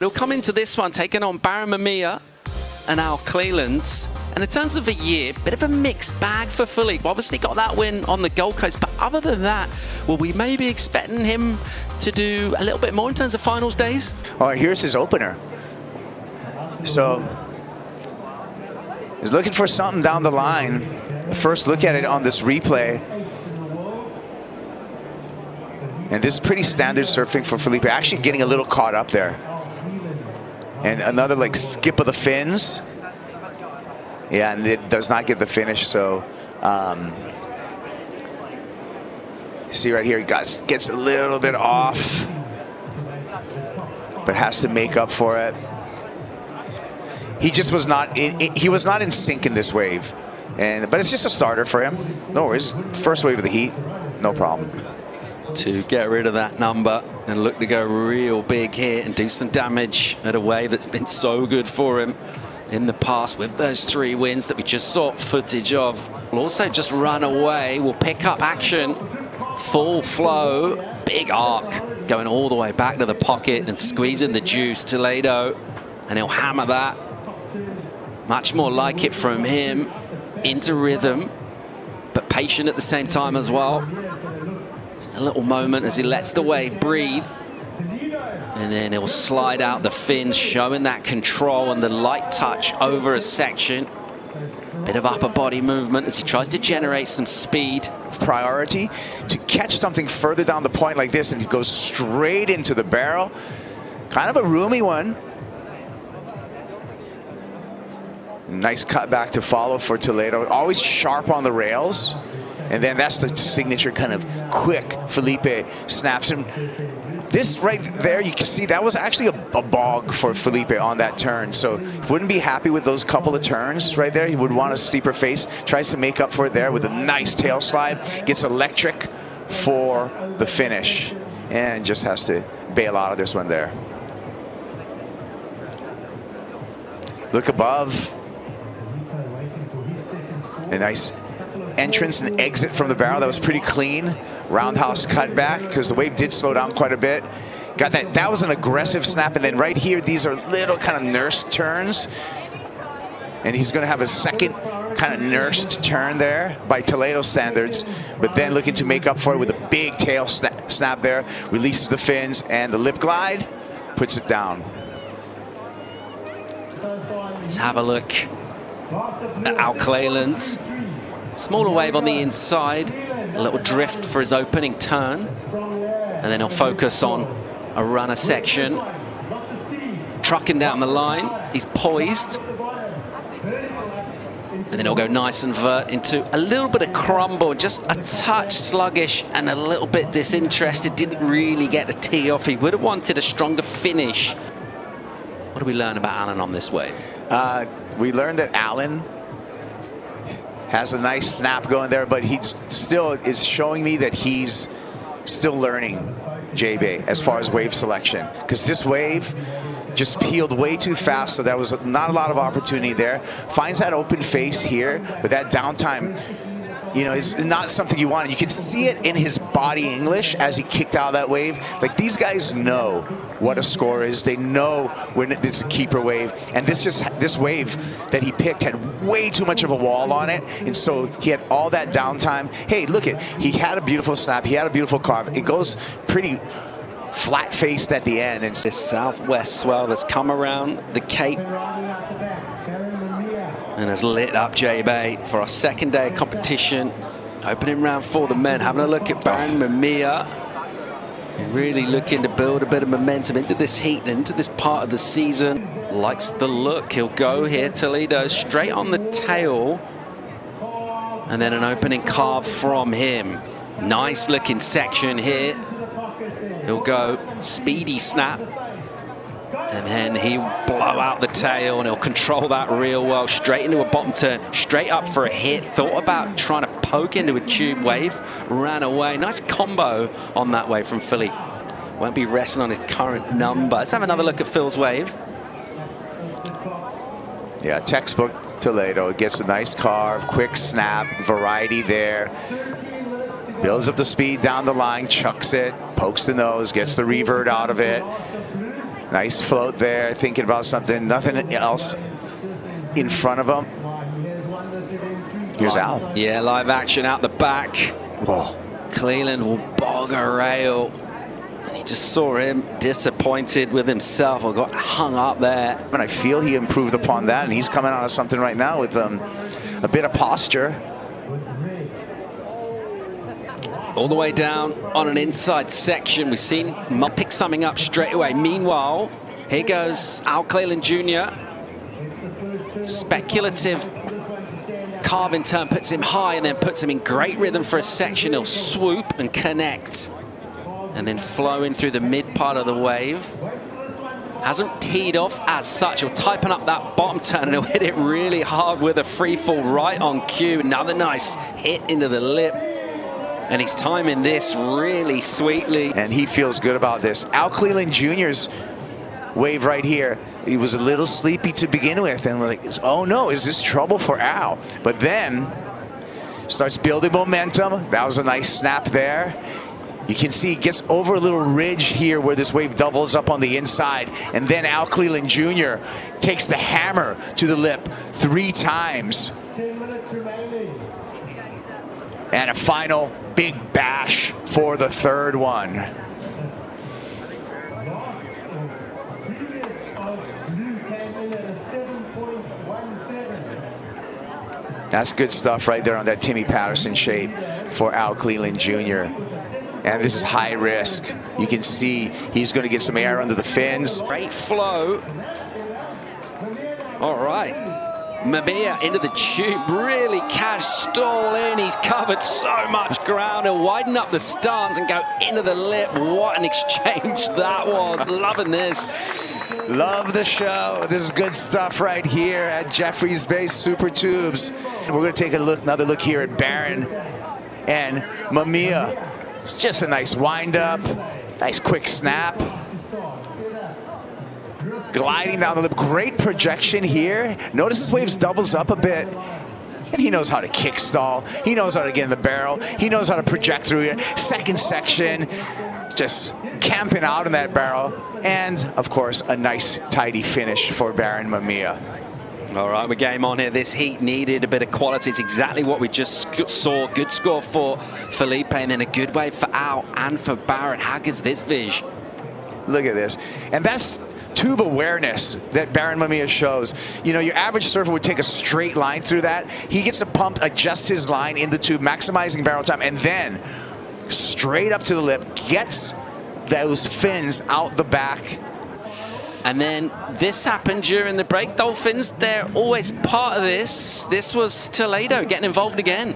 He'll come into this one taking on Barron Mamiya and now Cleland. And in terms of a year, bit of a mixed bag for Filipe. Obviously got that win on the Gold Coast, but other than that, will we maybe expecting him to do a little bit more in terms of finals days? All right, here's his opener. So he's looking for something down the line. The first look at it on this replay. And this is pretty standard surfing for Filipe. Actually getting a little caught up there. And another like skip of the fins. Yeah, and it does not get the finish. So see right here, he gets a little bit off, but has to make up for it. He just was not in sync in this wave. But it's just a starter for him. No worries. First wave of the heat, no problem. To get rid of that number and look to go real big here and do some damage at a wave that's been so good for him in the past with those 3 wins that we just saw footage of. We'll also just run away. We'll pick up action. Full flow. Big arc going all the way back to the pocket and squeezing the juice. Toledo. And he'll hammer that. Much more like it from him. Into rhythm. But patient at the same time as well. Just a little moment as he lets the wave breathe. And then he'll slide out the fins, showing that control and the light touch over a section. Bit of upper body movement as he tries to generate some speed. Priority to catch something further down the point like this, and he goes straight into the barrel. Kind of a roomy one. Nice cutback to follow for Toledo. Always sharp on the rails. And then that's the signature kind of quick Filipe snaps him. This right there, you can see that was actually a bog for Filipe on that turn. So he wouldn't be happy with those couple of turns right there. He would want a steeper face. Tries to make up for it there with a nice tail slide. Gets electric for the finish. And just has to bail out of this one there. Look above. A nice entrance and exit from the barrel. That was pretty clean. Roundhouse cutback because the wave did slow down quite a bit. Got that. That was an aggressive snap. And then right here, these are little kind of nursed turns. And he's going to have a second kind of nursed turn there by Toledo standards. But then looking to make up for it with a big tail snap there. Releases the fins and the lip glide. Puts it down. Let's have a look at Cleland. Smaller wave on the inside. A little drift for his opening turn. And then he'll focus on a runner section. Trucking down the line. He's poised. And then he'll go nice and vert into a little bit of crumble. Just a touch sluggish and a little bit disinterested. Didn't really get a tee off. He would have wanted a stronger finish. What do we learn about Alan on this wave? We learned that Alan has a nice snap going there, but he still is showing me that he's still learning J-Bay as far as wave selection. Because this wave just peeled way too fast, so there was not a lot of opportunity there. Finds that open face here, but that downtime, you know, is not something you want. You can see it in his body English as he kicked out of that wave. Like, these guys know what a score is. They know when it's a keeper wave. And this wave that he picked had way too much of a wall on it. And so he had all that downtime. Hey, look at, he had a beautiful snap. He had a beautiful carve. It goes pretty flat-faced at the end. And this southwest swell that's come around the Cape and has lit up J-Bay for our second day of competition. Opening round for the men. Having a look at Barron Mamiya. Really looking to build a bit of momentum into this heat, into this part of the season. Likes the look. He'll go here. Toledo straight on the tail. And then an opening carve from him. Nice looking section here. He'll go speedy snap. And then he'll blow out the tail and he'll control that real well. Straight into a bottom turn, straight up for a hit. Thought about trying to poke into a tube wave, ran away. Nice combo on that wave from Filipe. Won't be resting on his current number. Let's have another look at Phil's wave. Yeah, textbook Toledo. Gets a nice carve, quick snap, variety there. Builds up the speed down the line, chucks it, pokes the nose, gets the revert out of it. Nice float there, thinking about something, nothing else in front of him. Here's Al. Yeah, live action out the back. Whoa. Cleland will bog a rail. And you just saw him disappointed with himself or got hung up there. And I feel he improved upon that, and he's coming out of something right now with a bit of posture. All the way down on an inside section. We've seen Mum pick something up straight away. Meanwhile, here goes Al Cleland Jr. Speculative carve in turn puts him high and then puts him in great rhythm for a section. He'll swoop and connect and then flow in through the mid part of the wave. Hasn't teed off as such. He'll tighten up that bottom turn and he'll hit it really hard with a free fall right on cue. Another nice hit into the lip. And he's timing this really sweetly. And he feels good about this. Al Cleland Jr.'s wave right here, he was a little sleepy to begin with. And like, oh no, is this trouble for Al? But then starts building momentum. That was a nice snap there. You can see he gets over a little ridge here where this wave doubles up on the inside. And then Al Cleland Jr. takes the hammer to the lip 3 times. And a final big bash for the third one. That's good stuff right there on that Timmy Patterson shape for Al Cleland Jr. And this is high risk. You can see he's going to get some air under the fins. Great flow. All right. Mamiya into the tube, really cash stall in. He's covered so much ground. He'll widen up the stance and go into the lip. What an exchange that was. Loving this. Love the show. This is good stuff right here at Jeffries Bay Super Tubes. And we're going to take another look here at Barron and Mamiya. It's just a nice wind up, nice quick snap. Gliding down the lip, great projection here. Notice this wave doubles up a bit. And he knows how to kick stall. He knows how to get in the barrel. He knows how to project through it. Second section, just camping out in that barrel. And, of course, a nice, tidy finish for Barron Mamiya. All right, we're game on here. This heat needed a bit of quality. It's exactly what we just saw. Good score for Filipe, and then a good wave for Al and for Barron. How good's this, Vish? Look at this. And that's tube awareness that Barron Mamiya shows. You know, your average surfer would take a straight line through that. He gets a pump, adjusts his line in the tube, maximizing barrel time, and then straight up to the lip, gets those fins out the back. And then this happened during the break. Dolphins, they're always part of this. This was Toledo getting involved again.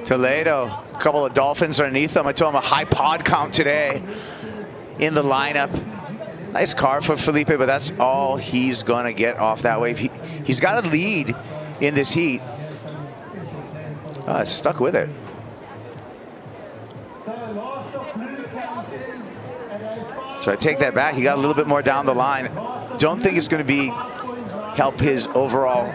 Toledo, a couple of Dolphins underneath him. I told him a high pod count today in the lineup. Nice carve for Filipe, but that's all he's going to get off that wave. He's got a lead in this heat. Stuck with it. So I take that back. He got a little bit more down the line. Don't think it's going to help his overall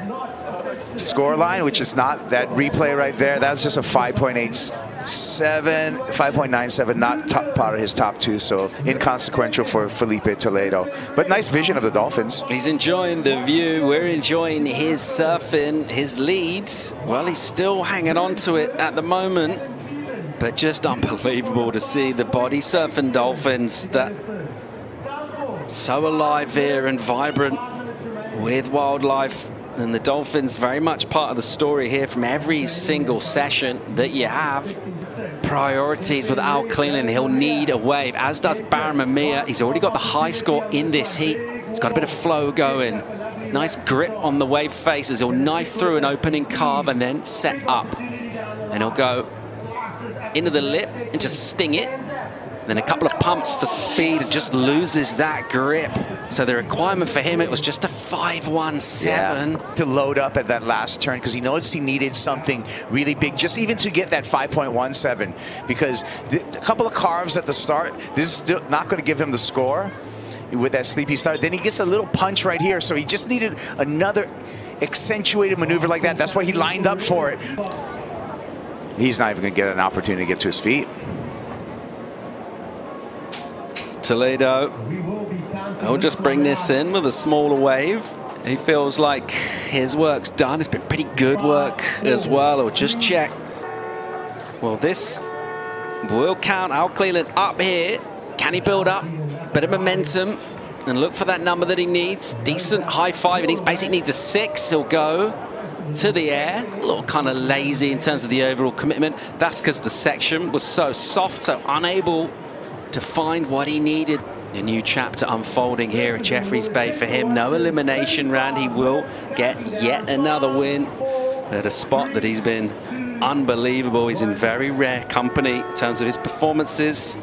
score line, which is not that replay right there. That's just a 5.87, 5.97, not top part of his top 2, so inconsequential for Filipe Toledo. But nice vision of the Dolphins. He's enjoying the view. We're enjoying his surfing, his leads. Well, he's still hanging on to it at the moment, but just unbelievable to see the body surfing Dolphins that so alive here and vibrant with wildlife. And the Dolphins very much part of the story here from every single session that you have. Priorities with Al Cleland. He'll need a wave, as does Barron Mamiya. He's already got the high score in this heat. He's got a bit of flow going. Nice grip on the wave faces. He'll knife through an opening carve and then set up. And he'll go into the lip and just sting it. Then a couple of pumps for speed, and just loses that grip. So the requirement for him, it was just a 5.17. Yeah, to load up at that last turn, because he noticed he needed something really big, just even to get that 5.17. Because a couple of carves at the start, this is still not going to give him the score with that sleepy start. Then he gets a little punch right here, so he just needed another accentuated maneuver like that. That's why he lined up for it. He's not even going to get an opportunity to get to his feet. Toledo He'll just bring this in with a smaller wave. He feels like his work's done. It's been pretty good work as well. He'll just check. Well, this will count Al Cleland up here. Can he build up? Bit of momentum and look for that number that he needs. Decent high five. He basically needs a 6. He'll go to the air. A little kind of lazy in terms of the overall commitment. That's because the section was so soft, so unable to find what he needed. A new chapter unfolding here at Jeffreys Bay for him. No elimination round. He will get yet another win at a spot that he's been unbelievable. He's in very rare company in terms of his performances.